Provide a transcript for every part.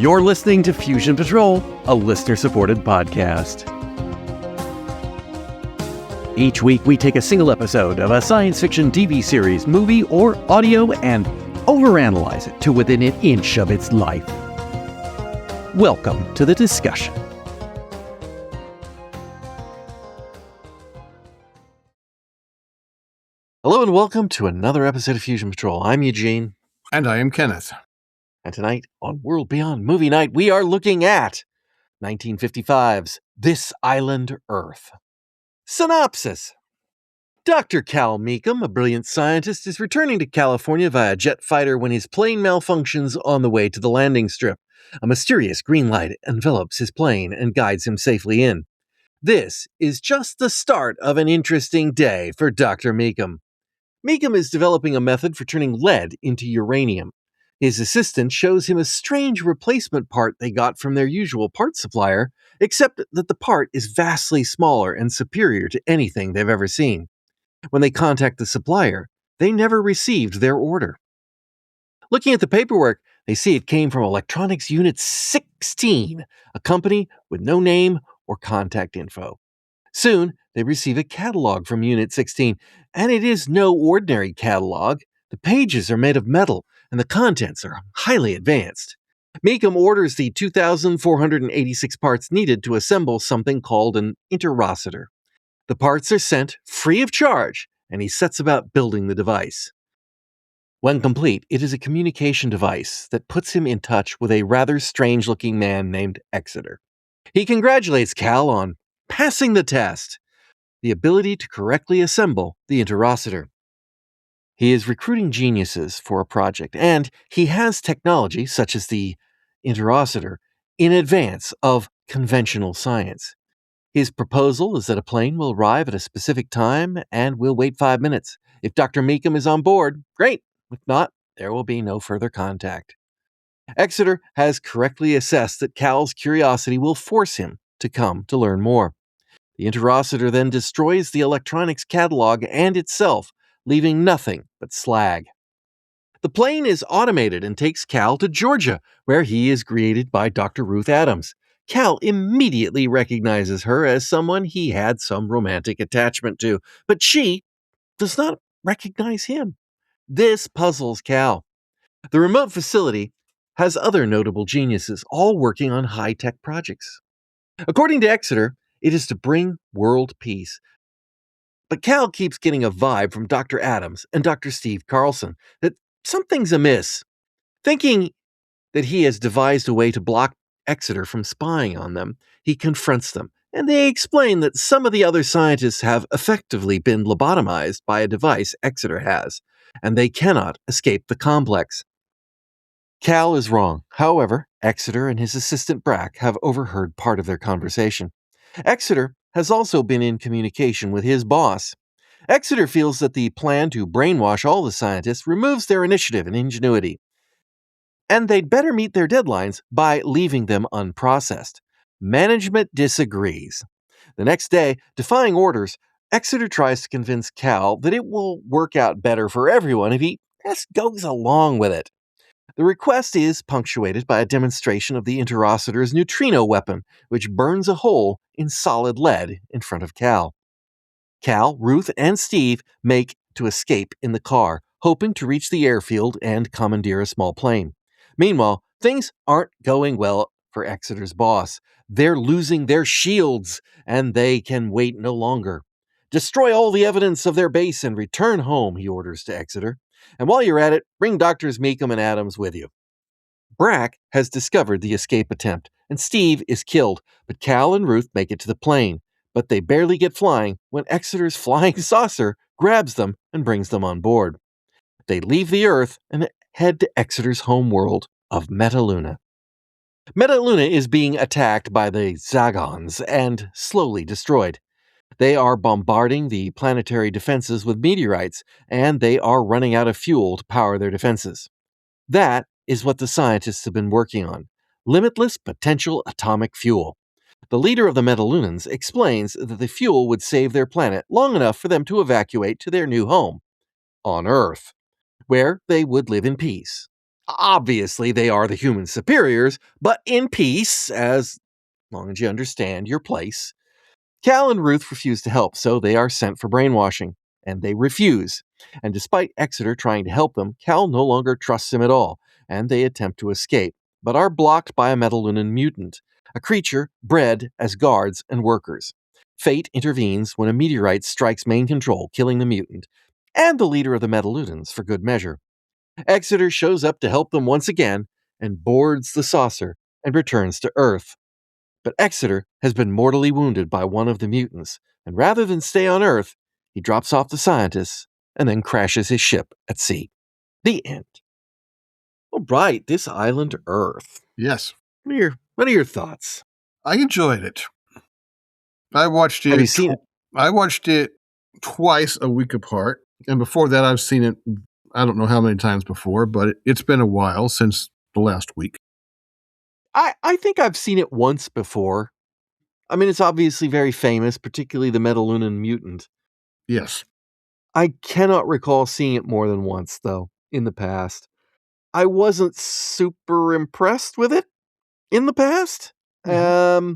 You're listening to Fusion Patrol, a listener-supported podcast. Each week, we take a single episode of a science fiction TV series, movie, or audio and overanalyze it to within an inch of its life. Welcome to the discussion. Hello and welcome to another episode of Fusion Patrol. I'm Eugene. And I am Kenneth. And tonight on World Beyond Movie Night, we are looking at 1955's This Island Earth. Synopsis. Dr. Cal Mecham, a brilliant scientist, is returning to California via jet fighter when his plane malfunctions on the way to the landing strip. A mysterious green light envelops his plane and guides him safely in. This is just the start of an interesting day for Dr. Mecham. Mecham is developing a method for turning lead into uranium. His assistant shows him a strange replacement part they got from their usual part supplier, except that the part is vastly smaller and superior to anything they've ever seen. When they contact the supplier, they never received their order. Looking at the paperwork, they see it came from Electronics Unit 16, a company with no name or contact info. Soon, they receive a catalog from Unit 16, and it is no ordinary catalog. The pages are made of metal, and the contents are highly advanced. Mecham orders the 2,486 parts needed to assemble something called an Interocitor. The parts are sent free of charge, and he sets about building the device. When complete, it is a communication device that puts him in touch with a rather strange-looking man named Exeter. He congratulates Cal on passing the test, the ability to correctly assemble the Interocitor. He is recruiting geniuses for a project, and he has technology, such as the Interocitor, in advance of conventional science. His proposal is that a plane will arrive at a specific time and will wait 5 minutes. If Dr. Mecham is on board, great. If not, there will be no further contact. Exeter has correctly assessed that Cal's curiosity will force him to come to learn more. The Interocitor then destroys the electronics catalog and itself, leaving nothing but slag. The plane is automated and takes Cal to Georgia, where he is greeted by Dr. Ruth Adams. Cal immediately recognizes her as someone he had some romantic attachment to, but she does not recognize him. This puzzles Cal. The remote facility has other notable geniuses, all working on high-tech projects. According to Exeter, it is to bring world peace. But Cal keeps getting a vibe from Dr. Adams and Dr. Steve Carlson that something's amiss. Thinking that he has devised a way to block Exeter from spying on them, he confronts them, and they explain that some of the other scientists have effectively been lobotomized by a device Exeter has, and they cannot escape the complex. Cal is wrong. However, Exeter and his assistant Brack have overheard part of their conversation. Exeter has also been in communication with his boss. Exeter feels that the plan to brainwash all the scientists removes their initiative and ingenuity, and they'd better meet their deadlines by leaving them unprocessed. Management disagrees. The next day, defying orders, Exeter tries to convince Cal that it will work out better for everyone if he just goes along with it. The request is punctuated by a demonstration of the Interocitor's neutrino weapon, which burns a hole in solid lead in front of Cal. Cal, Ruth, and Steve make to escape in the car, hoping to reach the airfield and commandeer a small plane. Meanwhile, things aren't going well for Exeter's boss. They're losing their shields, and they can wait no longer. Destroy all the evidence of their base and return home, he orders to Exeter. And while you're at it, bring Drs. Mecham and Adams with you. Brack has discovered the escape attempt, and Steve is killed, but Cal and Ruth make it to the plane. But they barely get flying when Exeter's flying saucer grabs them and brings them on board. They leave the Earth and head to Exeter's home world of Metaluna. Metaluna is being attacked by the Zagons and slowly destroyed. They are bombarding the planetary defenses with meteorites, and they are running out of fuel to power their defenses. That is what the scientists have been working on: limitless potential atomic fuel. The leader of the Metalunans explains that the fuel would save their planet long enough for them to evacuate to their new home, on Earth, where they would live in peace. Obviously, they are the human superiors, but in peace, as long as you understand your place. Cal and Ruth refuse to help, so they are sent for brainwashing, and they refuse. And despite Exeter trying to help them, Cal no longer trusts him at all, and they attempt to escape, but are blocked by a Metalunan mutant, a creature bred as guards and workers. Fate intervenes when a meteorite strikes main control, killing the mutant, and the leader of the Metalunans for good measure. Exeter shows up to help them once again and boards the saucer and returns to Earth. But Exeter has been mortally wounded by one of the mutants, and rather than stay on Earth, he drops off the scientists and then crashes his ship at sea. The end. All right, this island Earth. Yes. What are your thoughts? I enjoyed it. I watched it. Have you seen it? I watched it twice a week apart. And before that, I've seen it, I don't know how many times before, but it's been a while since the last week. I think I've seen it once before. I mean, it's obviously very famous, particularly the Metalunan mutant. Yes. I cannot recall seeing it more than once, though, in the past. I wasn't super impressed with it in the past. Mm-hmm.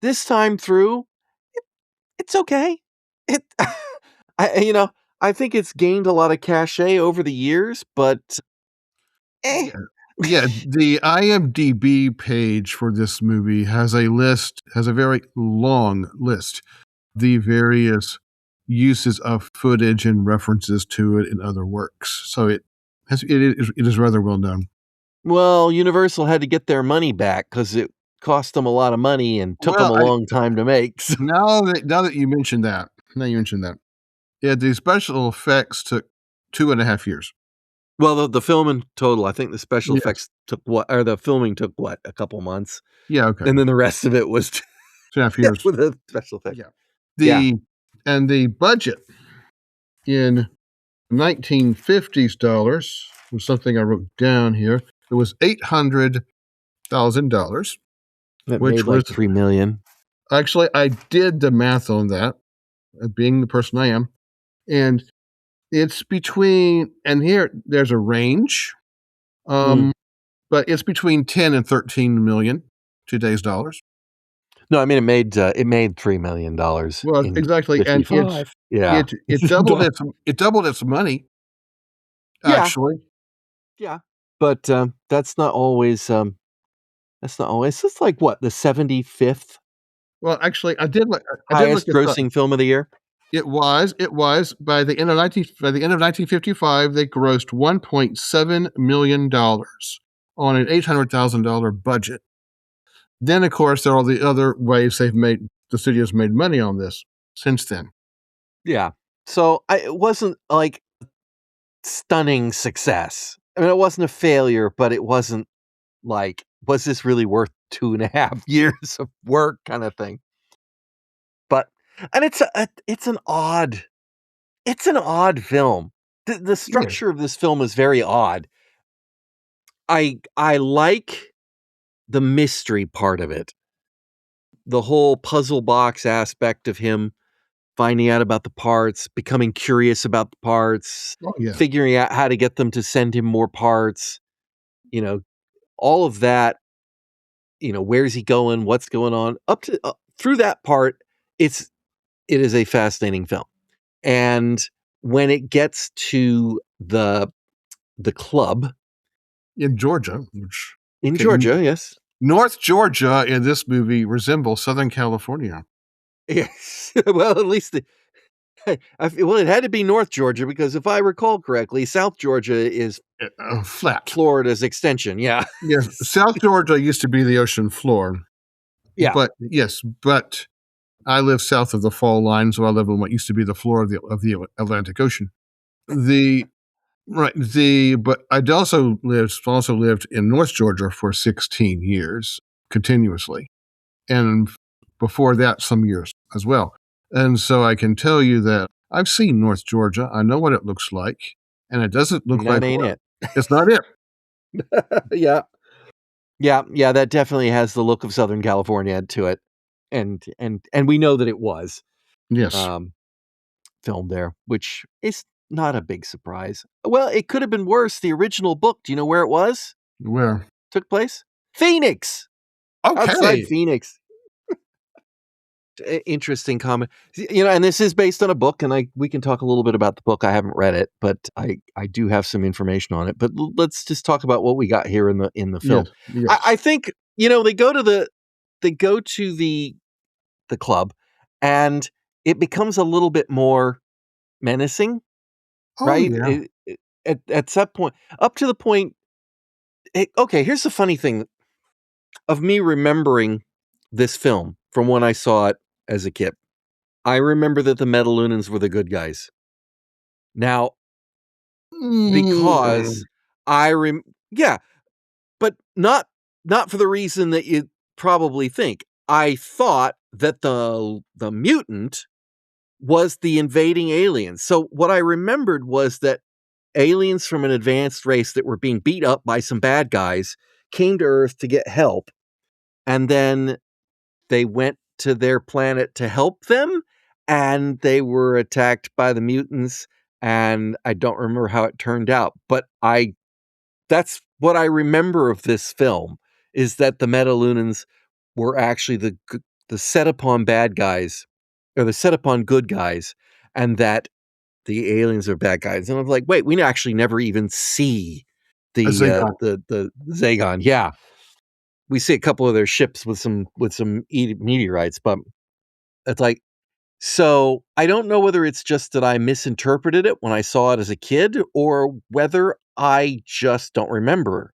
This time through, it's okay. It, I think it's gained a lot of cachet over the years, but Yeah, the IMDb page for this movie has a very long list, the various uses of footage and references to it in other works. So it is rather well done. Well, Universal had to get their money back because it cost them a lot of money and took them a long time to make. So. Now that you mentioned that, yeah, the special effects took 2.5 years. Well, the film in total, I think the special effects took the filming took a couple months. Yeah, okay. And then the rest of it was 2.5 years with the special effects. Yeah. And the budget in 1950s dollars was something I wrote down here. It was $800,000. That made like $3 million. Actually, I did the math on that, being the person I am, and it's between. And here, there's a range, but it's between 10 and 13 million today's dollars. No, I mean it made $3 million. Well, exactly, 55. and it doubled its money. Actually, yeah, but that's not always. It's just like what, the 75th. Well, actually, I did look. Highest grossing film of the year. It was by the end of 1955, they grossed $1.7 million on an $800,000 budget. Then, of course, there are all the other ways the studios made money on this since then. Yeah. So it wasn't like stunning success. I mean, it wasn't a failure, but it wasn't like, was this really worth 2.5 years of work kind of thing? And it's an odd film. The structure of this film is very odd. I like the mystery part of it. The whole puzzle box aspect of him finding out about the parts, becoming curious about the parts, figuring out how to get them to send him more parts, all of that, where's he going, what's going on, up to through that part, it is a fascinating film. And when it gets to the club in Georgia, Georgia, yes. North Georgia in this movie resembles Southern California. Yes. Well, at least it had to be North Georgia because if I recall correctly, South Georgia is flat. Florida's extension. Yeah. Yes. South Georgia used to be the ocean floor. Yeah. But I live south of the fall line, so I live on what used to be the floor of the Atlantic Ocean. But I'd also lived in North Georgia for 16 years continuously, and before that some years as well. And so I can tell you that I've seen North Georgia. I know what it looks like, and it doesn't look like it. It's not it. Yeah. That definitely has the look of Southern California to it, and we know that it was yes filmed there, which is not a big surprise. Well, it could have been worse. The original book, do you know where it was? Where? Took place? Phoenix! Outside Okay. Phoenix. Interesting comment. And this is based on a book, and we can talk a little bit about the book. I haven't read it, but I do have some information on it. But let's just talk about what we got here in the film. Yes. Yes. I think they go to the club, and it becomes a little bit more menacing, Oh right? yeah. At that point, up to the point. Okay, here's the funny thing of me remembering this film from when I saw it as a kid. I remember that the Metalunans were the good guys. Now, Mm, because yeah, but not for the reason that you probably think. I thought that the mutant was the invading aliens. So what I remembered was that aliens from an advanced race that were being beat up by some bad guys came to Earth to get help, and then they went to their planet to help them, and they were attacked by the mutants, and I don't remember how it turned out, but that's what I remember of this film, is that the Metalunans were actually the set upon bad guys, or the set upon good guys, and that the aliens are bad guys. And I'm like, wait, we actually never even see a Zygon. the Zagon. Yeah, we see a couple of their ships with some meteorites, but it's like, so I don't know whether it's just that I misinterpreted it when I saw it as a kid, or whether I just don't remember.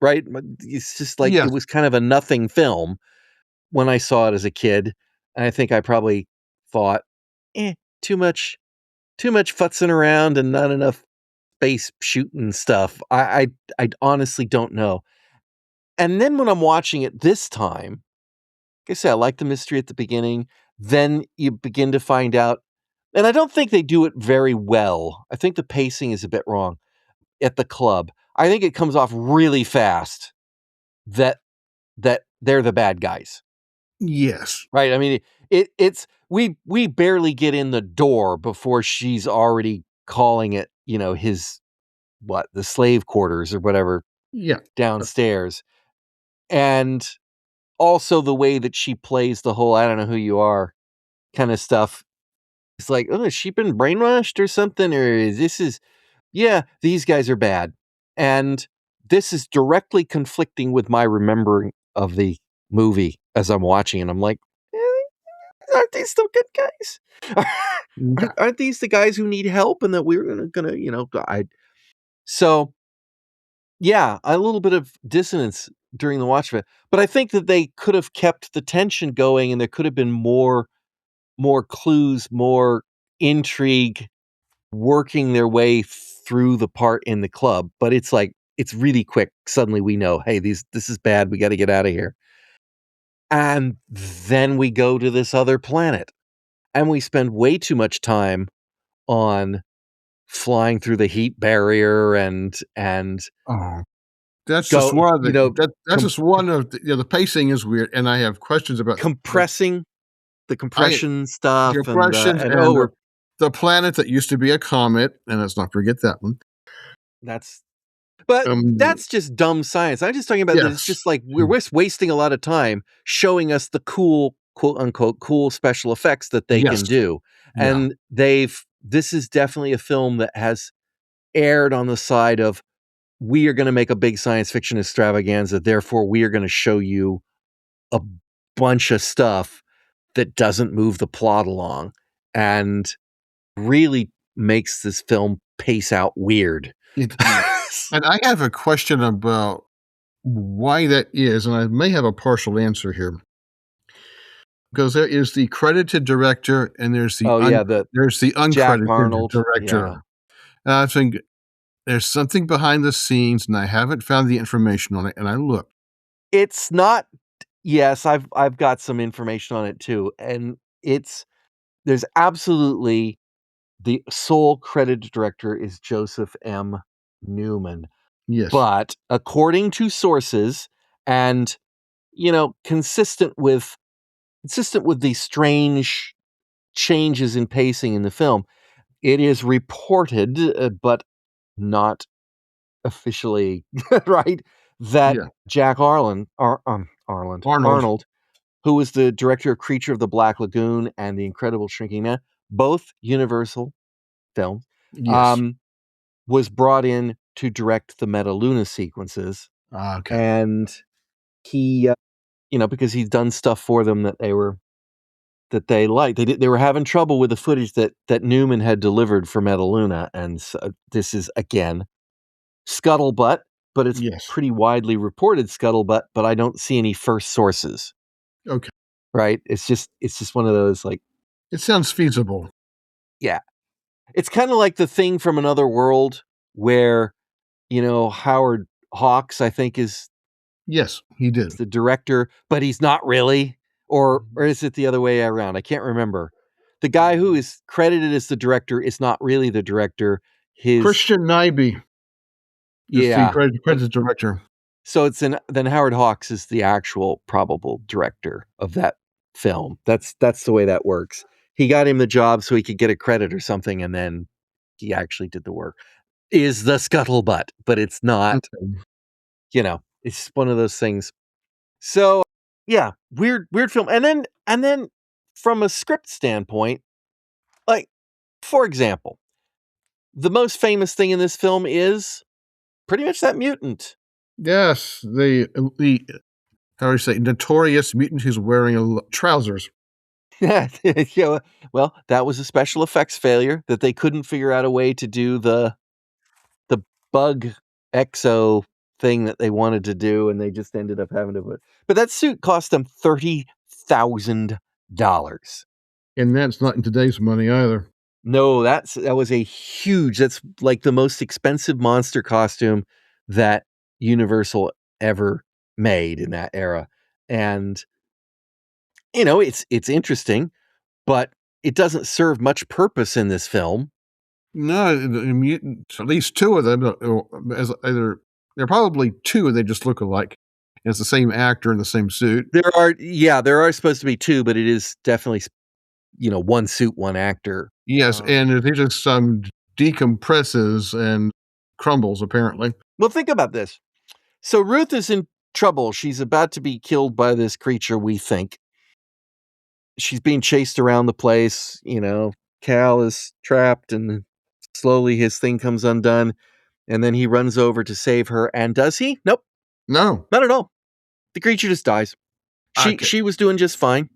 Right? It's just like it Yes. was kind of a nothing film when I saw it as a kid, and I think I probably thought, too much, futzing around and not enough space shooting stuff. I honestly don't know. And then when I'm watching it this time, like I said, I like the mystery at the beginning. Then you begin to find out, and I don't think they do it very well. I think the pacing is a bit wrong at the club. I think it comes off really fast that they're the bad guys, Yes. right? I mean, it's we barely get in the door before she's already calling it, his the slave quarters or whatever Yeah. downstairs, and also the way that she plays the whole "I don't know who you are" kind of stuff. It's like, oh, has she been brainwashed or something? Or yeah, these guys are bad. And this is directly conflicting with my remembering of the movie as I'm watching. And I'm like, aren't these still good guys? Yeah. aren't these the guys who need help and that we're gonna so yeah, a little bit of dissonance during the watch of it. But I think that they could have kept the tension going, and there could have been more clues, more intrigue working their way through the part in the club. But it's like, it's really quick. Suddenly we know, hey, this is bad. We got to get out of here. And then we go to this other planet, and we spend way too much time on flying through the heat barrier and Oh, that's just go, one of that's just one of the pacing is weird, and I have questions about compressing the I compression stuff, impressions and and the planet that used to be a comet, and let's not forget that one. that's but Um, that's just dumb science. I'm just talking about that it's yes, just like we're wasting a lot of time showing us the cool, quote unquote, cool special effects that they yes, can do. yeah. And this is definitely a film that has aired on the side of, we are going to make a big science fiction extravaganza. Therefore, we are going to show you a bunch of stuff that doesn't move the plot along and really makes this film pace out weird. It, and I have a question about why that is, and I may have a partial answer here. Because there is the credited director and Oh yeah, the there's the Jack uncredited Arnold. Yeah. director. And I think there's something behind the scenes, and I haven't found the information on it, and I looked. It's not Yes, I've got some information on it too. And there's absolutely, the sole credited director is Joseph M. Newman. Yes. But according to sources, and consistent with these strange changes in pacing in the film, It is reported, but not officially, right, that Yeah. Jack Arnold. Arnold, who was the director of Creature of the Black Lagoon and The Incredible Shrinking Man, both Universal films, Yes. was brought in to direct the Metaluna sequences. Okay. And he, because he's done stuff for them that they liked. They were having trouble with the footage that Newman had delivered for Metaluna, and so this is again scuttlebutt, but it's Yes. pretty widely reported scuttlebutt. But I don't see any first sources. Okay. Right? It's just one of those like, It sounds feasible. yeah, it's kind of like The Thing from Another World, where Howard Hawks, I think, is Yes, he did. the director, but he's not really, or is it the other way around? I can't remember. The guy who is credited as the director is not really the director. Christian Nyby is the Yeah. credit director. So then Howard Hawks is the actual probable director of that film. That's the way that works. He got him the job so he could get a credit or something, and then he actually did the work. Is the scuttlebutt, but it's not. Okay. It's one of those things. So yeah, weird film. And then from a script standpoint, like, for example, the most famous thing in this film is pretty much that mutant. Yes, the how do you say, Notorious Mutant who's wearing trousers. Yeah, well, that was a special effects failure that they couldn't figure out a way to do the bug exo thing that they wanted to do, and they just ended up having to but that suit cost them $30,000. And that's not in today's money either. No, that was that's like the most expensive monster costume that Universal ever made in that era. And it's interesting, but it doesn't serve much purpose in this film. No, the mutants, at least two of them, as either they're probably two. They just look alike. It's the same actor in the same suit. There are supposed to be two, but it is definitely one suit, one actor. Yes, and they just decompresses and crumbles. Apparently, Well, think about this. So Ruth is in trouble. She's about to be killed by this creature, we think. She's being chased around the place. Cal is trapped, and slowly his thing comes undone. And then he runs over to save her. And does he? Nope. no, Not at all. The creature just dies. okay. She was doing just fine.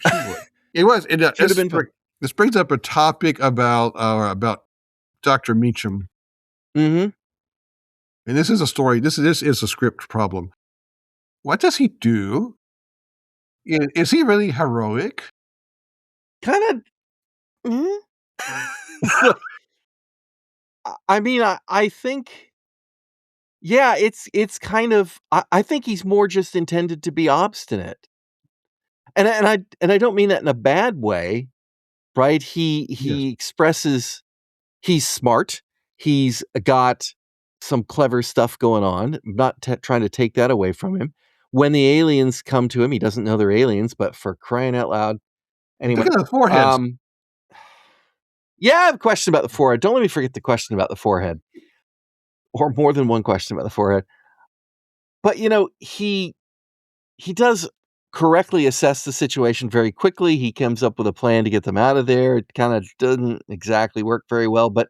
She would. It was. Should have been fine. This brings up a topic about Dr. Mecham. Mm-hmm. And this is a story. This is a script problem. What does he do? Is he really heroic? Kind of. Mm-hmm. I mean, I think, yeah, it's kind of. I think he's more just intended to be obstinate, and I don't mean that in a bad way, right? He Yes. expresses he's smart. He's got some clever stuff going on. I'm not trying to take that away from him. When the aliens come to him, he doesn't know they're aliens, but for crying out loud, anyway. Look at the foreheads. Yeah, I have a question about the forehead. Don't let me forget the question about the forehead, or more than one question about the forehead. But he does correctly assess the situation very quickly. He comes up with a plan to get them out of there. It kind of doesn't exactly work very well, but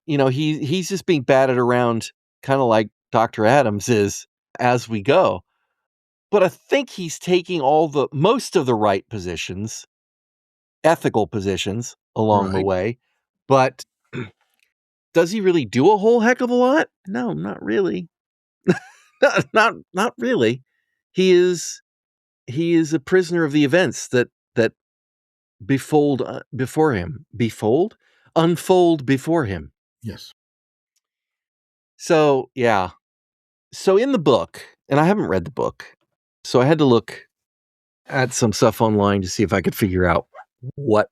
he's just being batted around, kind of like Dr. Adams is, as we go. But I think he's taking most of the right positions, ethical positions along the Right. way. But does he really do a whole heck of a lot? No, not really. not really. He is a prisoner of the events that before him. Unfold before him. Yes. So, yeah. So in the book, and I haven't read the book, so I had to look at some stuff online to see if I could figure out what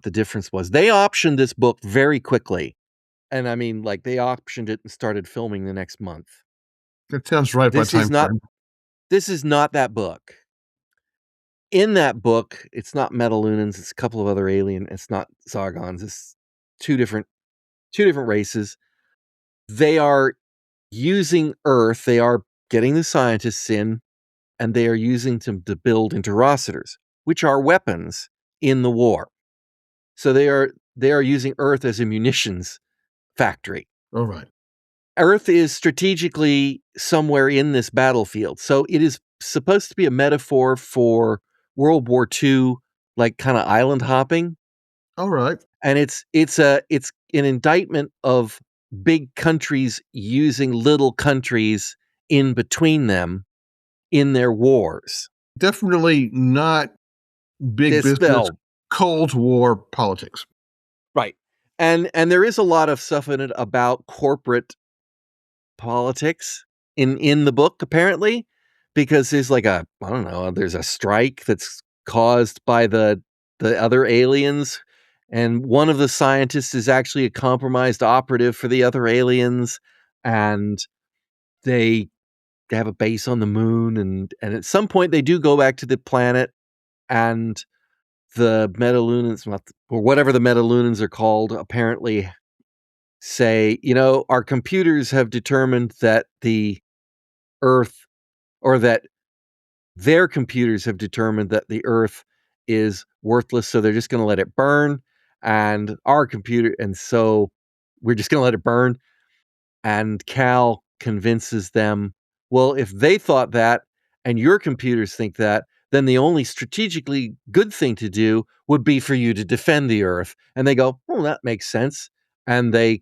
the difference was. They optioned this book very quickly. And I mean, like, they optioned it and started filming the next month. That sounds right by time frame. This is not that book. in that book, it's not Metalunans, it's a couple of other alien, it's not Zogons, it's two different races. They are using Earth, they are getting the scientists in, and they are using them to build interocitors, which are weapons in the war. So they are using Earth as a munitions factory. All right. Earth is strategically somewhere in this battlefield. So it is supposed to be a metaphor for World War II, like kind of island hopping. All right. And it's an indictment of big countries using little countries in between them in their wars. Definitely not big business, Cold War politics. Right. And there is a lot of stuff in it about corporate politics in the book, apparently, because there's like there's a strike that's caused by the other aliens, and one of the scientists is actually a compromised operative for the other aliens, and they have a base on the moon, and at some point they do go back to the planet, and the Metalunans, or whatever the Metalunans are called, apparently say, our computers have determined that the Earth, or that their computers have determined that the Earth is worthless, so they're just going to let it burn, and so we're just going to let it burn. And Cal convinces them, well, if they thought that and your computers think that, then the only strategically good thing to do would be for you to defend the Earth. And they go, oh, that makes sense. And they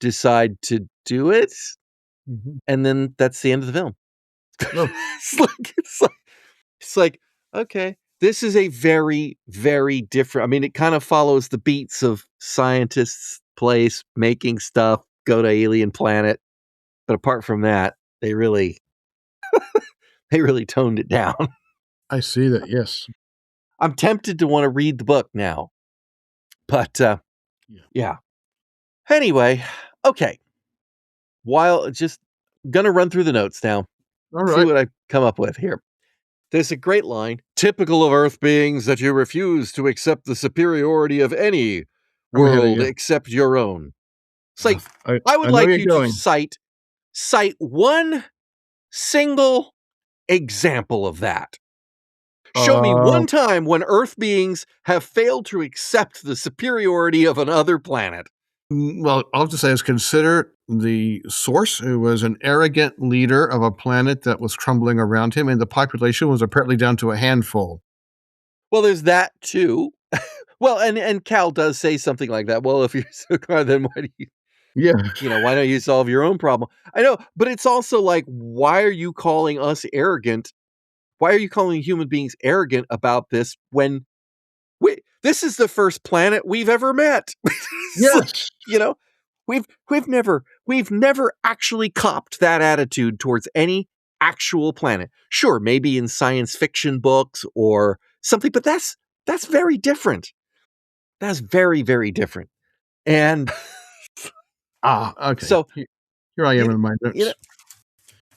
decide to do it. Mm-hmm. And then that's the end of the film. Oh. It's like, okay, this is a very, very different. I mean, it kind of follows the beats of scientists' place, making stuff, go to alien planet. But apart from that, they really toned it down. I see that. Yes. I'm tempted to want to read the book now, but yeah. Anyway, okay. While just gonna run through the notes now. All right. See what I come up with here. There's a great line, typical of Earth beings that you refuse to accept the superiority of any world except your own. It's like, I would like you to cite one single example of that. Show me one time when Earth beings have failed to accept the superiority of another planet. Well, I'll have to say is consider the source, who was an arrogant leader of a planet that was crumbling around him, and the population was apparently down to a handful. Well, there's that too. Well, and Cal does say something like that. Well, if you're so smart, then why do you... Yeah. Why don't you solve your own problem? I know, but it's also like, why are you calling us arrogant? Why are you calling human beings arrogant about this when this is the first planet we've ever met? Yes. We've never actually copped that attitude towards any actual planet. Sure, maybe in science fiction books or something, but that's very different. That's very, very different. And okay. So here I am in my notes.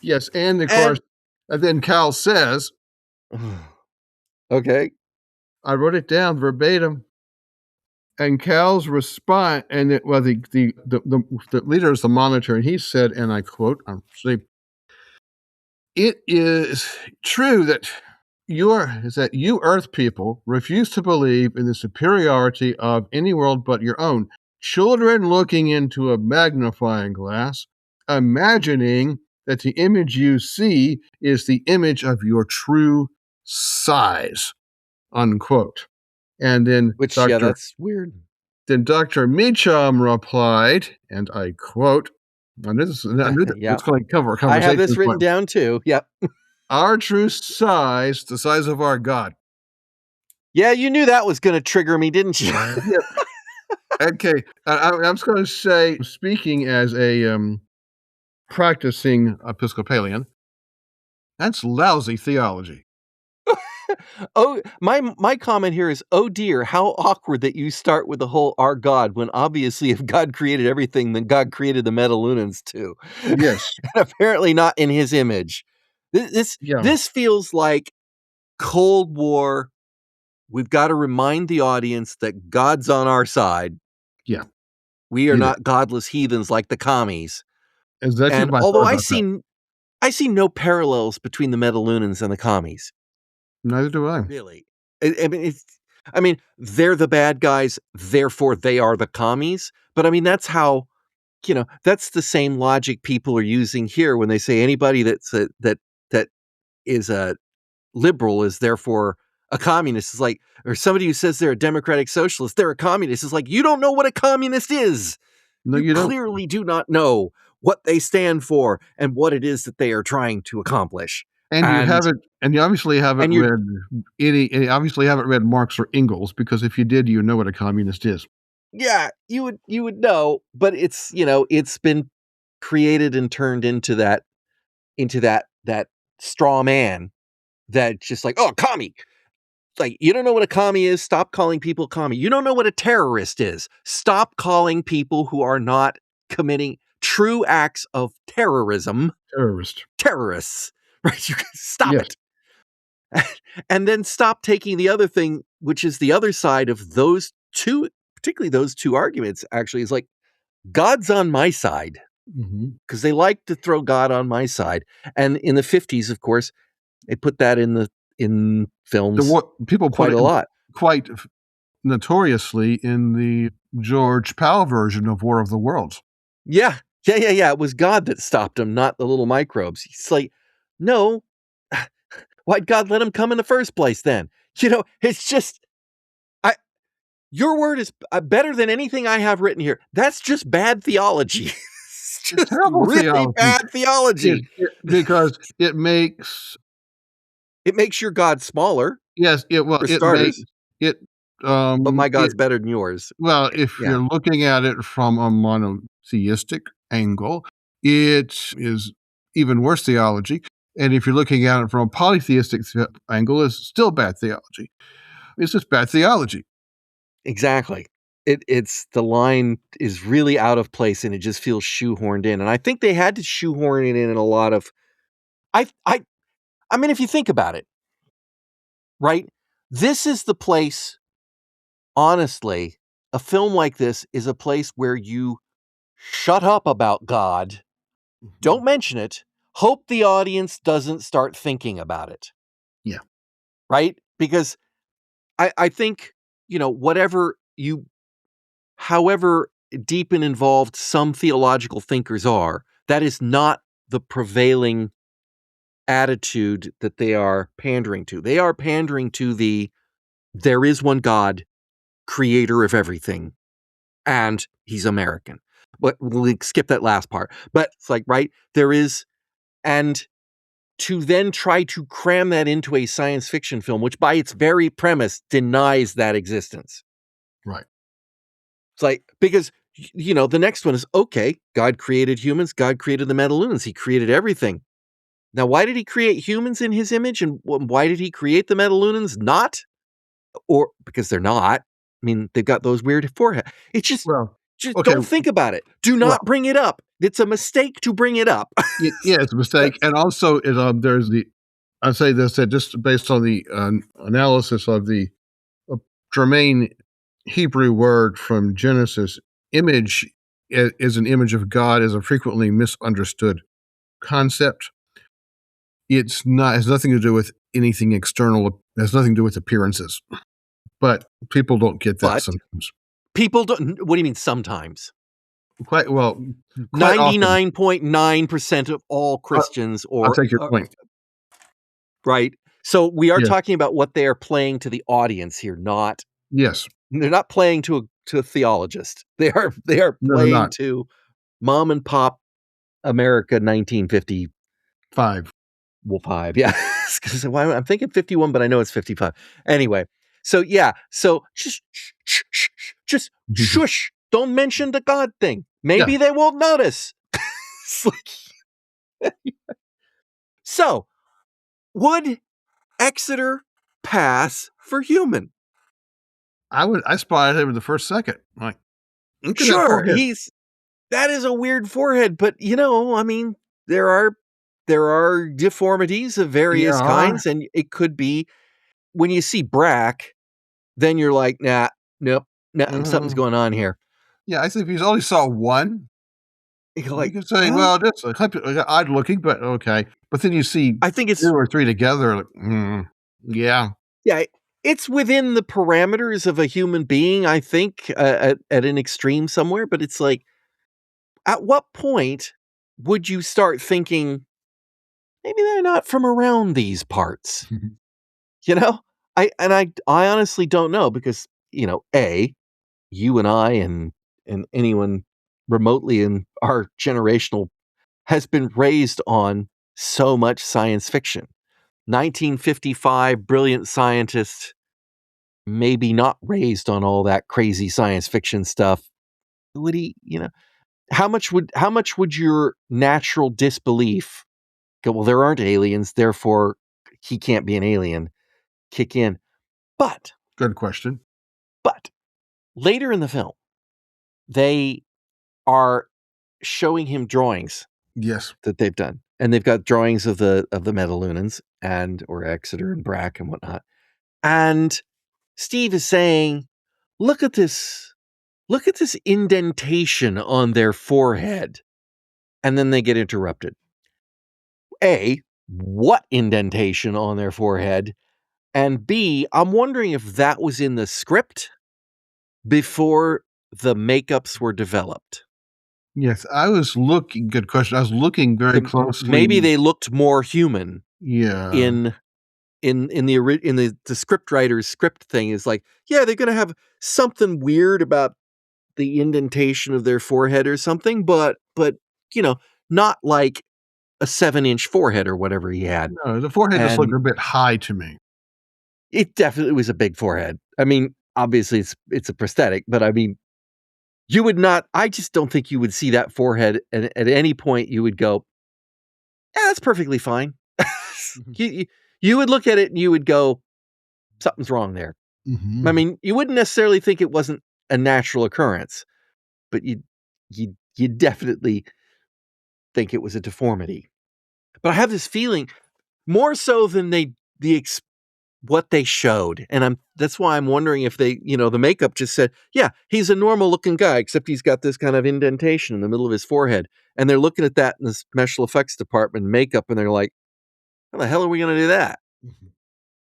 Yes, and of course, and then Cal says, okay, I wrote it down verbatim. And Cal's response, and the leader is the monitor, and he said, and I quote, "It is true that you Earth people refuse to believe in the superiority of any world but your own. Children looking into a magnifying glass, imagining that the image you see is the image of your true size," unquote. And then that's weird. Then Dr. Mecham replied, and I quote, I knew this it's going to cover a conversation. I have this written down too. Yep. Our true size, the size of our God. Yeah, you knew that was going to trigger me, didn't you? Yeah. Okay. I'm just going to say, speaking as a practicing Episcopalian, that's lousy theology. Oh, my comment here is, oh dear, how awkward that you start with the whole our God, when obviously if God created everything, then God created the Metalunans too. Yes. And apparently not in his image. This feels like Cold War, we've got to remind the audience that God's on our side. Yeah. We are not godless heathens like the commies. Exactly And my although thought I about that. see no parallels between the Metalunans and the commies. Neither do I. Really. I mean, they're the bad guys, therefore they are the commies. But I mean, that's how, that's the same logic people are using here when they say anybody that is a liberal is therefore a communist. Is like, or somebody who says they're a democratic socialist, they're a communist. Is like, you don't know what a communist is. No, You you don't. clearly do not know what they stand for and what it is that they are trying to accomplish. And you obviously haven't read obviously haven't read Marx or Engels, because if you did, you know what a communist is. Yeah, you would know, but it's, it's been created and turned into that straw man that just like, oh, commie. Like, you don't know what a commie is. Stop calling people commie. You don't know what a terrorist is. Stop calling people who are not committing true acts of terrorism terrorists. Right? You stop it. And then stop taking the other thing, which is the other side of those two, particularly those two arguments, actually, is like, God's on my side. Because they like to throw God on my side. And in the 50s, of course, they put that in films People quite put a lot. Quite notoriously in the George Powell version of War of the Worlds. Yeah. It was God that stopped him, not the little microbes. He's like, no, why'd God let him come in the first place then? It's just, your word is better than anything I have written here. That's just bad theology. It's just terrible really theology. bad theology. Because it makes your God smaller. Yes, for starters. But my God's better than yours. Well, if you're looking at it from a monotheistic angle, it is even worse theology. And if you're looking at it from a polytheistic angle, it's still bad theology. It's just bad theology. Exactly. It's the line is really out of place and it just feels shoehorned in. And I think they had to shoehorn it in a lot of, I mean, if you think about it, right? This is the place, honestly, a film like this is a place where you shut up about God, don't mention it, hope the audience doesn't start thinking about it. Yeah. Right? Because I think, however deep and involved some theological thinkers are, that is not the prevailing attitude that they are pandering to. They are pandering to there is one God, creator of everything, and he's American. But we'll skip that last part. But it's like, right, there is, and to then try to cram that into a science fiction film, which by its very premise denies that existence. Right. It's like, because, the next one is, okay, God created humans, God created the Metalunans, he created everything. Now, why did he create humans in his image? And why did he create the Metalunans not? Or because they're not. I mean, they've got those weird forehead. It's just, don't think about it. Do not bring it up. It's a mistake to bring it up. It's a mistake. And also, there's I say this just based on the analysis of the germane Hebrew word from Genesis. Image is an image of God is a frequently misunderstood concept. It's not has nothing to do with anything external. It has nothing to do with appearances. But people don't get that sometimes. People don't. What do you mean sometimes? Quite well. 99.9% of all Christians I'll take your point. Right. So we are talking about what they are playing to the audience here, not. Yes. They're not playing to a theologist. They are playing to mom and pop America 1955. Well, 5. Yeah. I'm thinking 51, but I know it's 55. Anyway. So yeah. So just shush. Don't mention the God thing. Maybe they won't notice. So, would Exeter pass for human? I spotted him in the first second. Like, sure, that is a weird forehead, but I mean, there are deformities of various kinds, and it could be when you see Brack, then you're like, nope, something's going on here. Yeah, I think if you only saw one, You're you could say, well, that's odd looking, but okay. But then you see I think it's 2 or 3 together, like, yeah. Yeah, it's within the parameters of a human being, I think, at an extreme somewhere, but it's like, at what point would you start thinking, maybe they're not from around these parts? You know? I honestly don't know because, A, you and I and anyone remotely in our generational has been raised on so much science fiction. 1955, brilliant scientist, maybe not raised on all that crazy science fiction stuff. Would he, how much would your natural disbelief go, well, there aren't aliens, therefore he can't be an alien, kick in? But Good question. later in the film, they are showing him drawings Yes. that they've done. And they've got drawings of the Metalunans or Exeter and Brack and whatnot. And Steve is saying, look at this indentation on their forehead. And then they get interrupted. A, what indentation on their forehead? And B, I'm wondering if that was in the script before the makeups were developed. Yes, I was looking. Good question. I was looking very closely. Maybe they looked more human. Yeah. In the script writer's script thing is like, yeah, they're gonna have something weird about the indentation of their forehead or something, but not like a 7-inch forehead or whatever he had. No, the forehead just looked a bit high to me. It definitely was a big forehead. I mean, obviously it's a prosthetic, but I mean, you would not. I just don't think you would see that forehead, and at any point you would go, yeah, that's perfectly fine. You would look at it and you would go, something's wrong there. Mm-hmm. I mean, you wouldn't necessarily think it wasn't a natural occurrence, but you definitely think it was a deformity. But I have this feeling, more so than what they showed, and that's why I'm wondering if they, the makeup just said, yeah, he's a normal looking guy, except he's got this kind of indentation in the middle of his forehead, and they're looking at that in the special effects department, makeup, and they're like, how the hell are we going to do that? Mm-hmm.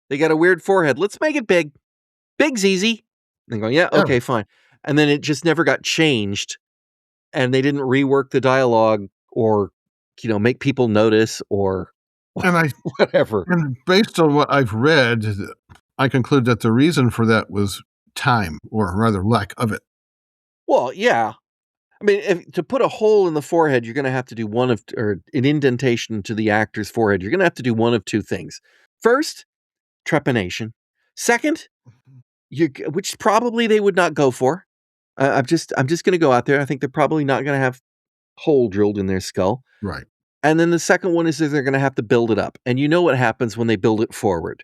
They got a weird forehead. Let's make it big. Big's easy. And going, yeah, okay, fine. And then it just never got changed, and they didn't rework the dialogue or, make people notice or whatever. And based on what I've read, I conclude that the reason for that was time, or rather lack of it. Well, yeah. I mean, to put a hole in the forehead, you're going to have to do or an indentation to the actor's forehead. You're going to have to do one of two things. First, trepanation. Second, which probably they would not go for. I'm just going to go out there. I think they're probably not going to have hole drilled in their skull. Right. And then the second one is that they're going to have to build it up. And you know what happens when they build it forward.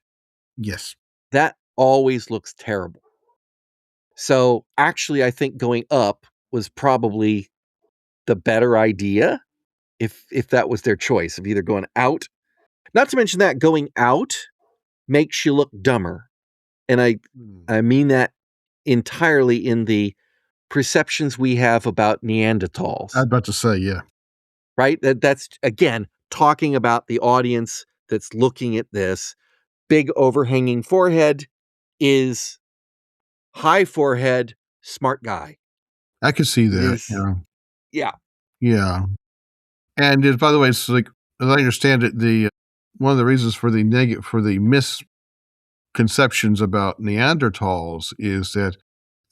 Yes. That always looks terrible. So actually, I think going up was probably the better idea if that was their choice of either going out. Not to mention that going out makes you look dumber. And I mean that entirely in the perceptions we have about Neanderthals. I was about to say, yeah. Right? That's, again, talking about the audience that's looking at this. Big overhanging forehead is high forehead, smart guy. I can see that. Yeah. Yeah. And by the way, it's like, as I understand it, one of the reasons for the misconceptions about Neanderthals is that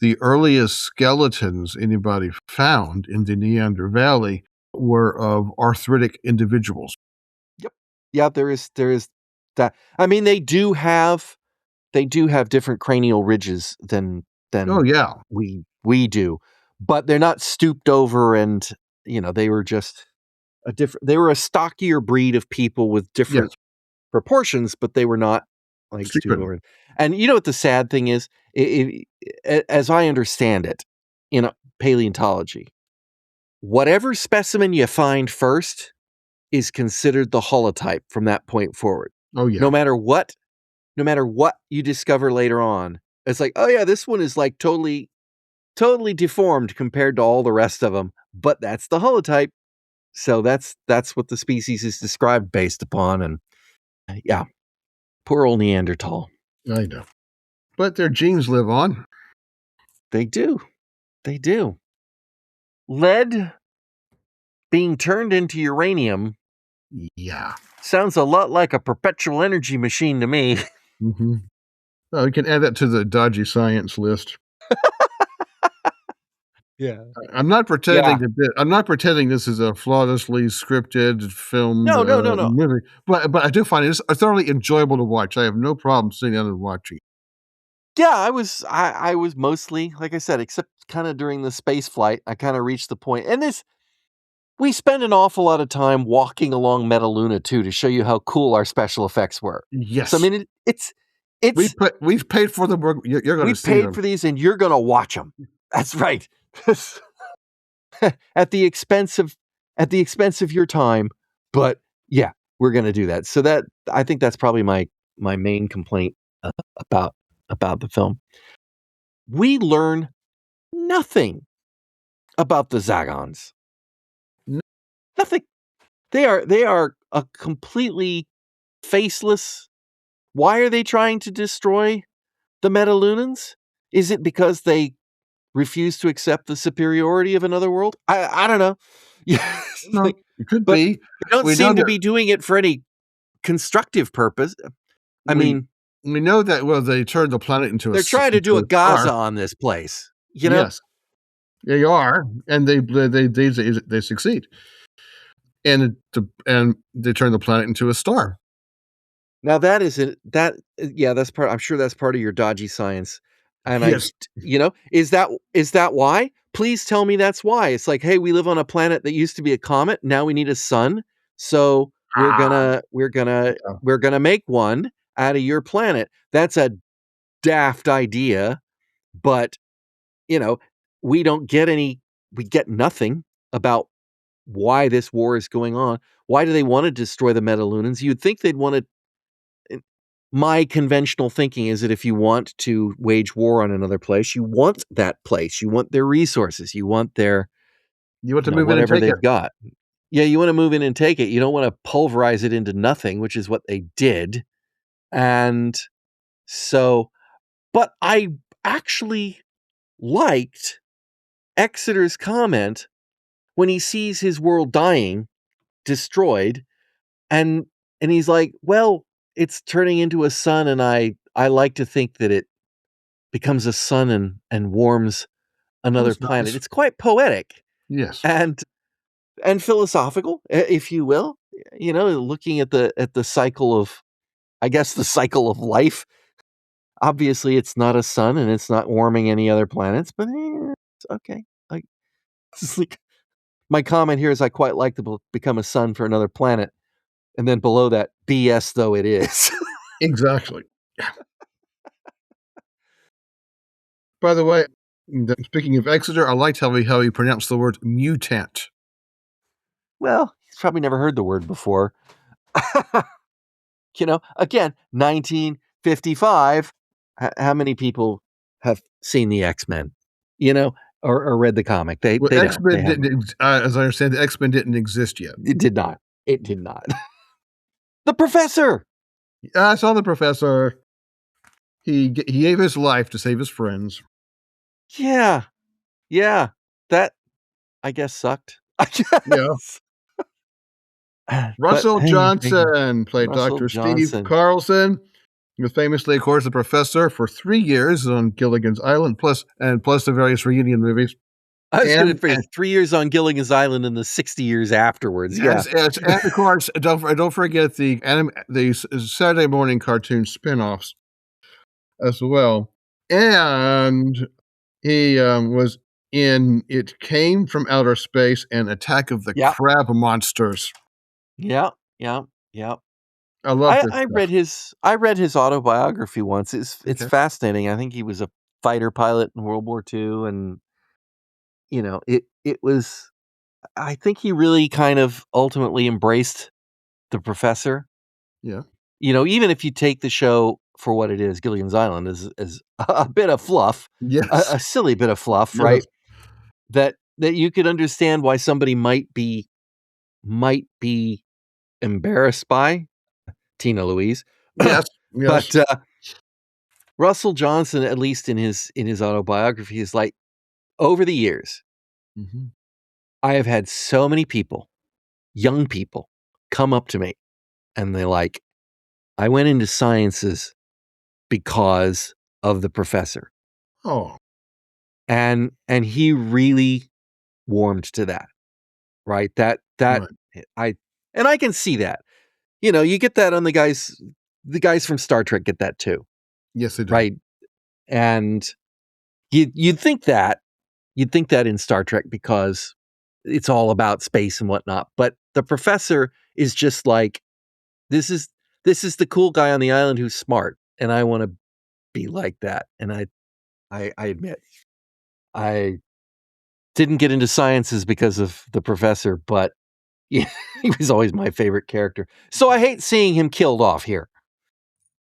the earliest skeletons anybody found in the Neander Valley were of arthritic individuals. Yep. Yeah, there is that. I mean, they do have different cranial ridges than we do, but they're not stooped over, and they were just they were a stockier breed of people with different proportions, but they were not like stooped over. And you know what the sad thing is, as I understand it, in paleontology, whatever specimen you find first is considered the holotype from that point forward. Oh yeah. No matter what no matter what you discover later on, it's like, oh yeah, this one is like totally deformed compared to all the rest of them, but that's the holotype. So that's what the species is described based upon. And yeah, poor old Neanderthal. I know. But their genes live on. They do. Lead being turned into uranium. Yeah. Sounds a lot like a perpetual energy machine to me. Mm-hmm. Oh, we can add that to the dodgy science list. Yeah. I'm not pretending I'm not pretending this is a flawlessly scripted filmed No. movie, but I do find it thoroughly enjoyable to watch. I have no problem sitting down and watching. Yeah, I was mostly, like I said, except kind of during the space flight, I kind of reached the point. And we spend an awful lot of time walking along Metaluna too to show you how cool our special effects were. Yes. So I mean, it's we've paid for them. You're going to see them. We paid for these, and you're going to watch them. That's right. at the expense of your time, but yeah, we're going to do that. So that, I think that's probably my main complaint about the film. We learn nothing about the Zagons. Nothing. They are a completely faceless. Why are they trying to destroy the Metalunans? Is it because they refuse to accept the superiority of another world? I don't know. Yeah, No, it could but be. they don't We seem know to be doing it for any constructive purpose. I mean, we know that, well, they turned the planet into they're trying to do a Gaza star. on this place. You know? Yes, they are, and they succeed, and they turn the planet into a star. Now that is that's part. I'm sure that's part of your dodgy science. And yes. Is that why? Please tell me that's why. It's like, hey, we live on a planet that used to be a comet. Now we need a sun. So we're gonna make one out of your planet. That's a daft idea, but we get nothing about why this war is going on. Why do they want to destroy the Metalunans? You'd think they'd want to. My conventional thinking is that if you want to wage war on another place, you want that place. You want their resources. You want their, You want to move in and whatever take they've it. got. Yeah, you want to move in and take it. You don't want to pulverize it into nothing, which is what they did. And so, but I actually liked Exeter's comment when he sees his world dying, destroyed, and he's like, well, it's turning into a sun, and I like to think that it becomes a sun and warms another That's planet. nice. It's quite poetic Yes. and philosophical, if you will. Looking at the cycle of, I guess, the cycle of life. Obviously, it's not a sun and it's not warming any other planets, but it's okay. Like, it's like, my comment here is I quite like to become a sun for another planet. And then below that, BS though it is. Exactly. By the way, speaking of Exeter, I liked how he pronounced the word mutant. Well, he's probably never heard the word before. Again, 1955. How many people have seen the X-Men? Or read the comic? They X-Men don't. didn't, as I understand, the X-Men didn't exist yet. It did not. The Professor. I saw the Professor. He gave his life to save his friends. Yeah. That, I guess, sucked. I guess. Yeah. Russell Johnson played Russell Dr. Johnson. Steve Carlson. He was famously, of course, the Professor for 3 years on Gilligan's Island, plus the various reunion movies. I was going to say 3 years on Gilligan's Island and the 60 years afterwards. Yeah, and of course, don't forget the Saturday morning cartoon spin-offs as well. And he was in It Came from Outer Space and Attack of the Crab Monsters. Yeah. I love this. I read his autobiography once. It's fascinating. I think he was a fighter pilot in World War II, and it was. I think he really kind of ultimately embraced the Professor. Yeah. Even if you take the show for what it is. Gilligan's Island is a bit of fluff, Yes. a silly bit of fluff, Yes. right? That you could understand why somebody might be embarrassed by Tina Louise. Yes. Yes. But Russell Johnson, at least in his autobiography, is like, over the years, Mm-hmm. I have had so many people, young people, come up to me and they're like, I went into sciences because of the professor. Oh. And he really warmed to that. Right? That Right. I can see that. You get that on the guys from Star Trek get that too. Yes, they do. Right? And you'd think that in Star Trek because it's all about space and whatnot. But the professor is just like, this is the cool guy on the island who's smart, and I want to be like that. And I admit, I didn't get into sciences because of the professor, but yeah, he was always my favorite character. So I hate seeing him killed off here.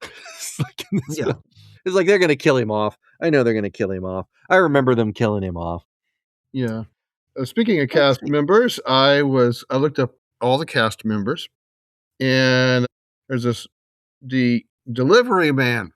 It's like in this film. It's like they're going to kill him off. I know they're going to kill him off. I remember them killing him off. Yeah. Speaking of cast members, I looked up all the cast members, and there's the delivery man.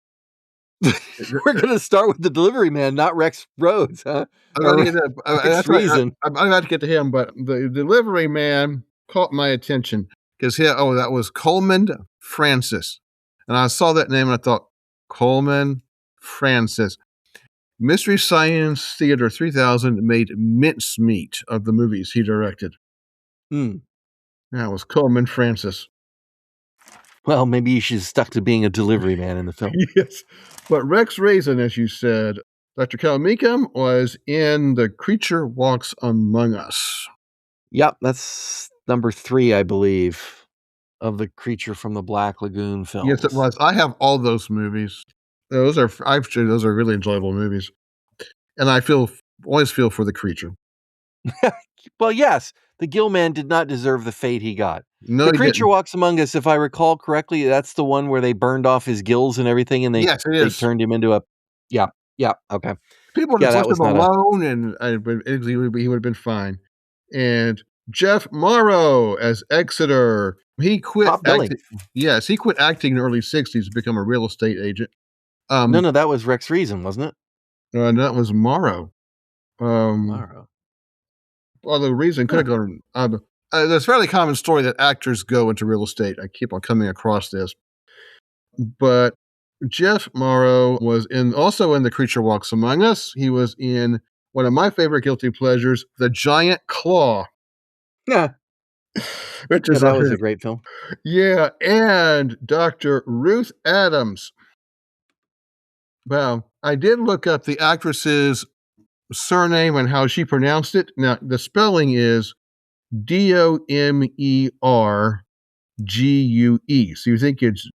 We're going to start with the delivery man, not Rex Rhodes, huh? That's Reason. I'm about to get to him, but the delivery man caught my attention because that was Coleman Francis, and I saw that name and I thought, Coleman Francis. Mystery Science Theater 3000 made mincemeat of the movies he directed. That was Coleman Francis. Well, maybe you should have stuck to being a delivery man in the film. Yes. But Rex Raisin, as you said, Dr. Cal Mecham was in The Creature Walks Among Us. Yep, that's number 3, I believe, of the Creature from the Black Lagoon films. Yes, it was. I have all those movies. Those are really enjoyable movies. And I always feel for the creature. Well, yes, the Gill Man did not deserve the fate he got. No, The Creature Walks Among Us, if I recall correctly, that's the one where they burned off his gills and everything, and they turned him into a... Yeah, okay. People would have left him alone, and he would have been fine. And Jeff Morrow as Exeter. He quit acting. Yes, he quit acting in the early 60s to become a real estate agent. No, that was Rex Reason, wasn't it? That was Morrow. Morrow. Although Reason could have gone... there's a fairly common story that actors go into real estate. I keep on coming across this. But Jeff Morrow was also in The Creature Walks Among Us. He was in one of my favorite guilty pleasures, The Giant Claw. Yeah. That was a great film. Yeah, and Dr. Ruth Adams. Well, I did look up the actress's surname and how she pronounced it. Now, the spelling is Domergue. So you think it's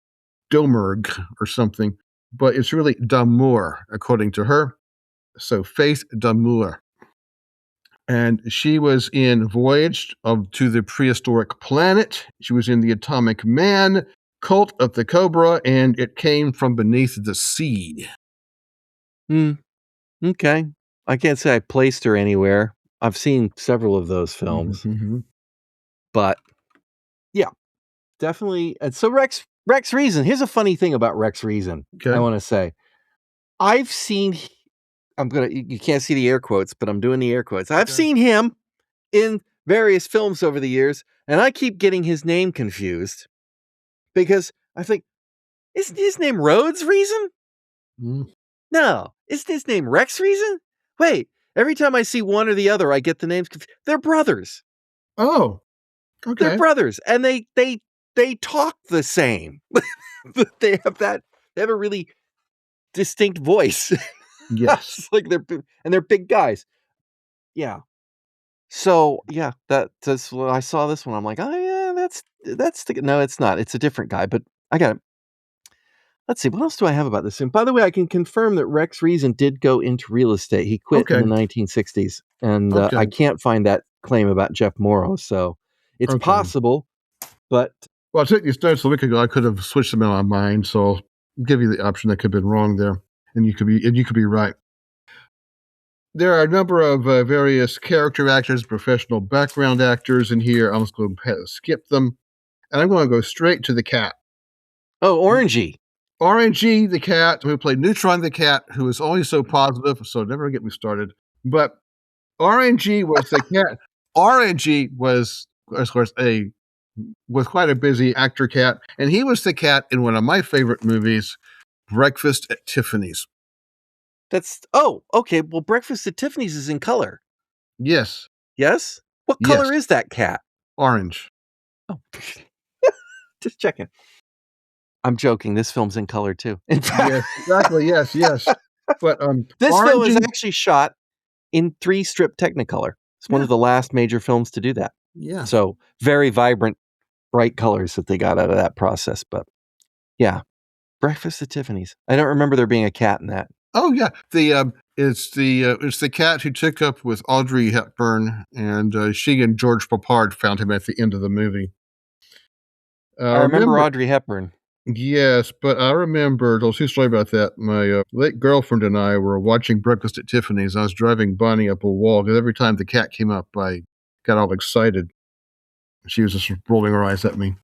Domergue or something, but it's really Damour, according to her. So Faith Damour. And she was in Voyage to the Prehistoric Planet. She was in The Atomic Man, Cult of the Cobra, and It Came from Beneath the Sea. Okay. I can't say I placed her anywhere. I've seen several of those films. Mm-hmm. But, yeah, definitely. And so Rex Reason, here's a funny thing about Rex Reason, I want to say. I've seen... you can't see the air quotes, but I'm doing the air quotes. I've seen him in various films over the years, and I keep getting his name confused because I think, isn't his name Rhodes Reason? No. Isn't his name Rex Reason? Wait, every time I see one or the other, I get the names confused. They're brothers. Oh, okay. They're brothers, and they talk the same. They have a really distinct voice. Yes. They're big guys. Yeah. So yeah, that's when I saw this one. I'm like, oh yeah, no, it's not. It's a different guy, but I got it. Let's see, what else do I have about this? And by the way, I can confirm that Rex Reason did go into real estate. He quit in the 1960s, and I can't find that claim about Jeff Morrow. So it's possible, but well, I took these notes a week ago. I could have switched them in my mind. So give you the option. That could have been wrong there, and you could be right. There are a number of various character actors, professional background actors in here. I'm just going to skip them, and I'm going to go straight to the cat. Oh, Orangey. Orangey the cat, who played Neutron the cat, who is always so positive, so never get me started. But Orangey was the cat. Orangey was, of course, was quite a busy actor cat, and he was the cat in one of my favorite movies, Breakfast at Tiffany's. Okay. Well, Breakfast at Tiffany's is in color. Yes. Yes? What color is that cat? Orange. Oh, just checking. I'm joking. This film's in color too. In fact, yes, exactly. Yes. But this film is actually shot in 3-strip Technicolor. It's one of the last major films to do that. Yeah. So very vibrant, bright colors that they got out of that process. But yeah, Breakfast at Tiffany's. I don't remember there being a cat in that. Oh yeah, it's the cat who took up with Audrey Hepburn, and she and George Papard found him at the end of the movie. I remember Audrey Hepburn. Yes, but I remember, I'll tell you a story about that. My late girlfriend and I were watching Breakfast at Tiffany's. I was driving Bonnie up a wall, because every time the cat came up, I got all excited. She was just rolling her eyes at me.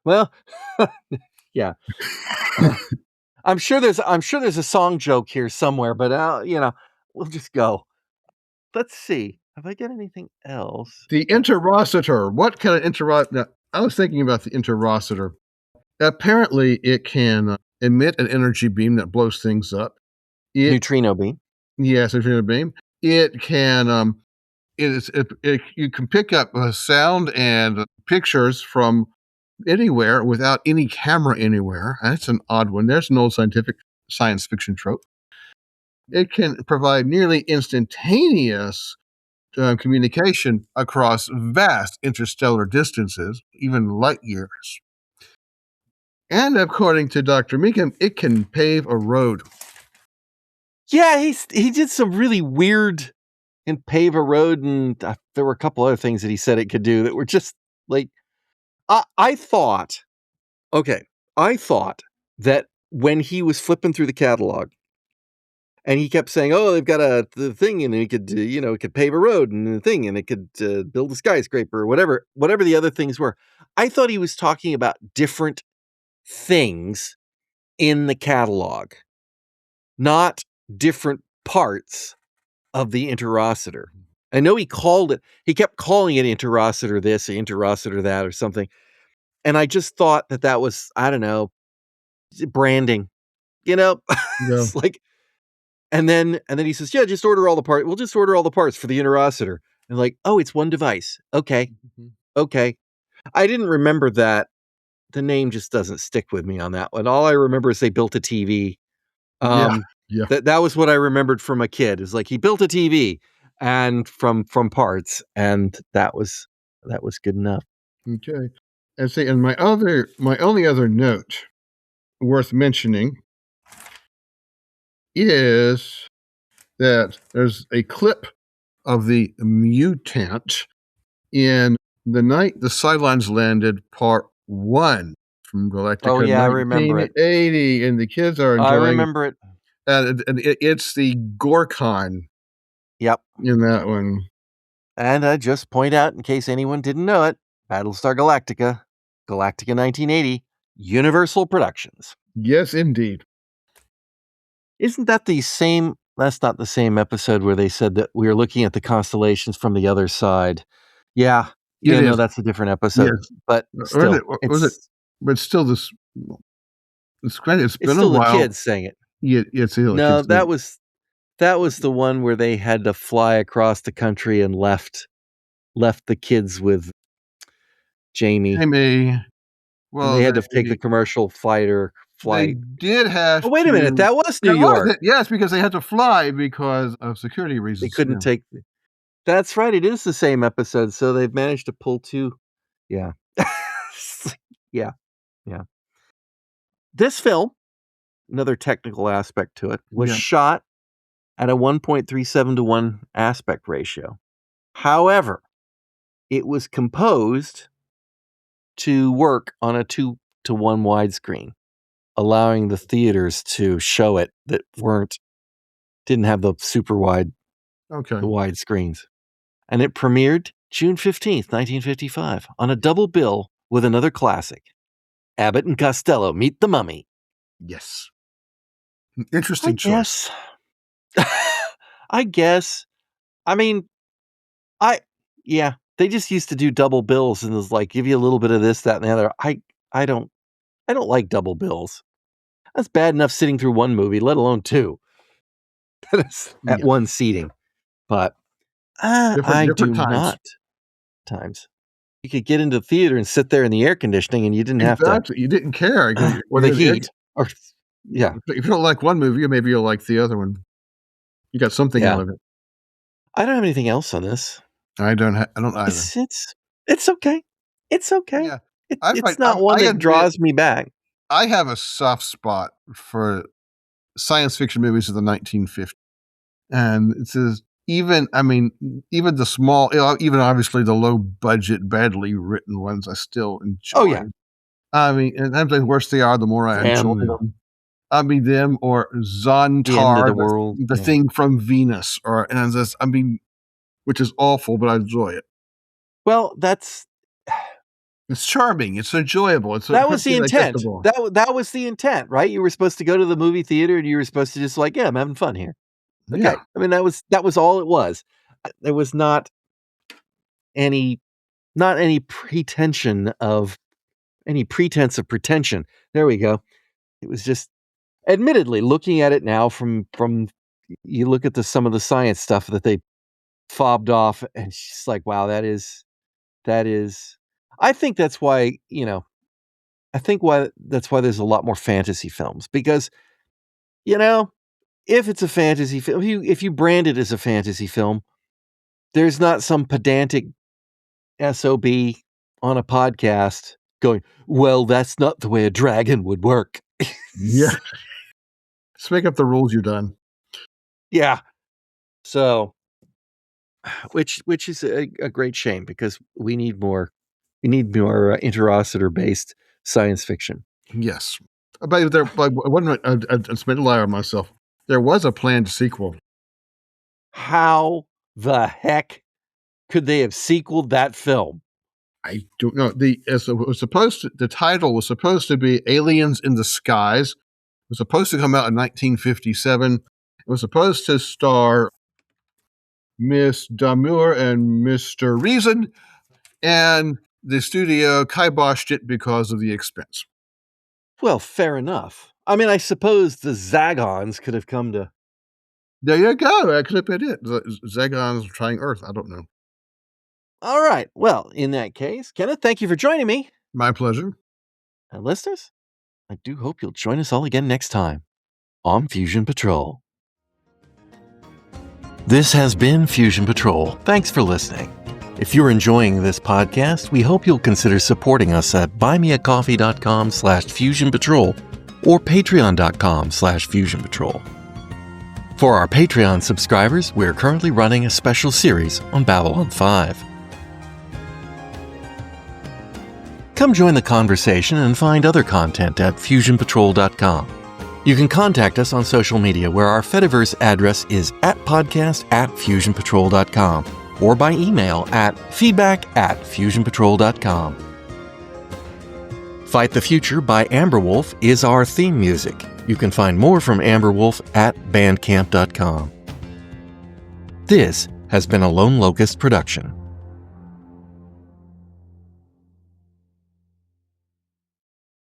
Well, yeah. I'm sure there's a song joke here somewhere, but we'll just go. Let's see. Have I got anything else? The Interocitor. What kind of Interocitor? I was thinking about the Interocitor. Apparently, it can emit an energy beam that blows things up. Neutrino beam. Yes, neutrino beam. It can. You can pick up sound and pictures from anywhere without any camera anywhere. That's an odd one. There's an old science fiction trope. It can provide nearly instantaneous communication across vast interstellar distances, even light years. And according to Dr. Mecham, it can pave a road. Yeah, he did some really weird and pave a road, and there were a couple other things that he said it could do that were just like, I thought that when he was flipping through the catalog and he kept saying, oh, they've got the thing, and it could, it could pave a road and the thing, and it could build a skyscraper or whatever the other things were. I thought he was talking about different things in the catalog, not different parts of the Interocitor. I know he kept calling it Interocitor this, or Interocitor that, or something. And I just thought that was, I don't know, branding, It's like, and then he says, yeah, just order all the parts. We'll just order all the parts for the Interocitor. And like, oh, it's one device. Okay. Okay. I didn't remember that. The name just doesn't stick with me on that one. All I remember is they built a TV. Yeah. That was what I remembered from a kid, is like he built a TV and from parts, and that was good enough. Okay. And see, and my only other note worth mentioning is that there's a clip of the mutant in The Night the Cylons Landed Part 1 from Galactica Oh, yeah, I remember it. 1980, and the kids are enjoying I remember it. And it's the Gorkon. Yep. In that one. And I just point out, in case anyone didn't know it, Battlestar Galactica 1980, Universal Productions. Yes, indeed. Isn't that the same? That's not the same episode where they said that we were looking at the constellations from the other side. Yeah. No, that's a different episode. Yes. But still, but still, it's been it's still a while. The kids saying it. Yeah, it's no, that was the one where they had to fly across the country and left the kids with Jamie. Well, and they had to take the commercial flight. They did have. Oh, wait a minute, that was New York. Yes, because they had to fly because of security reasons. They couldn't take. That's right. It is the same episode, so they've managed to pull two. Yeah, yeah. This film, another technical aspect to it, was shot at a 1.37 to 1 aspect ratio. However, it was composed to work on a 2 to 1 widescreen. allowing the theaters to show it that didn't have the super wide, the wide screens. And it premiered June 15th, 1955, on a double bill with another classic, Abbott and Costello Meet the Mummy. Yes. Interesting choice. I guess. I mean, they just used to do double bills and it was like, give you a little bit of this, that, and the other. I don't like double bills. That's bad enough sitting through one movie, let alone two. At one seating. But different times. Times. You could get into the theater and sit there in the air conditioning and you didn't have to. You didn't care. Or the heat. If you don't like one movie, maybe you'll like the other one. You got something out of it. I don't have anything else on this. I don't either. It's okay. It's okay. Yeah. It's not one that draws me back. I have a soft spot for science fiction movies of the 1950s. And it says, even the small, even obviously the low budget, badly written ones, I still enjoy. Oh, yeah. I mean, and the worse they are, the more I enjoy them. I mean, them or Zontar, the world, the thing from Venus, which is awful, but I enjoy it. Well, it's charming. It's enjoyable. That was the intent. That was the intent, right? You were supposed to go to the movie theater and you were supposed to just like, I'm having fun here. Okay. Yeah. I mean, that was all it was. There was not any pretense of pretension. There we go. It was just, admittedly, looking at it now from you look at some of the science stuff that they fobbed off, and she's like, wow, that is. I think that's why there's a lot more fantasy films, because, if it's a fantasy film, if you brand it as a fantasy film, there's not some pedantic SOB on a podcast going, well, that's not the way a dragon would work. Yeah. Let's make up the rules, you're done. Yeah. So, which is a great shame, because we need more Interocitor-based science fiction. Yes. But I spent a lie on myself. There was a planned sequel. How the heck could they have sequeled that film? I don't know. The title was supposed to be Aliens in the Skies. It was supposed to come out in 1957. It was supposed to star Miss Damour and Mr. Reason, and the studio kiboshed it because of the expense. Well, fair enough. I mean, I suppose the Zagons could have come to... There you go. That could have been it. The Zagons trying Earth. I don't know. All right. Well, in that case, Kenneth, thank you for joining me. My pleasure. And listeners, I do hope you'll join us all again next time on Fusion Patrol. This has been Fusion Patrol. Thanks for listening. If you're enjoying this podcast, we hope you'll consider supporting us at buymeacoffee.com/fusionpatrol or patreon.com/fusionpatrol. For our Patreon subscribers, we're currently running a special series on Babylon 5. Come join the conversation and find other content at fusionpatrol.com. You can contact us on social media, where our Fediverse address is @podcast@fusionpatrol.com or by email at feedback@fusionpatrol.com. Fight the Future by Amberwolf is our theme music. You can find more from Amberwolf at bandcamp.com. This has been a Lone Locust production.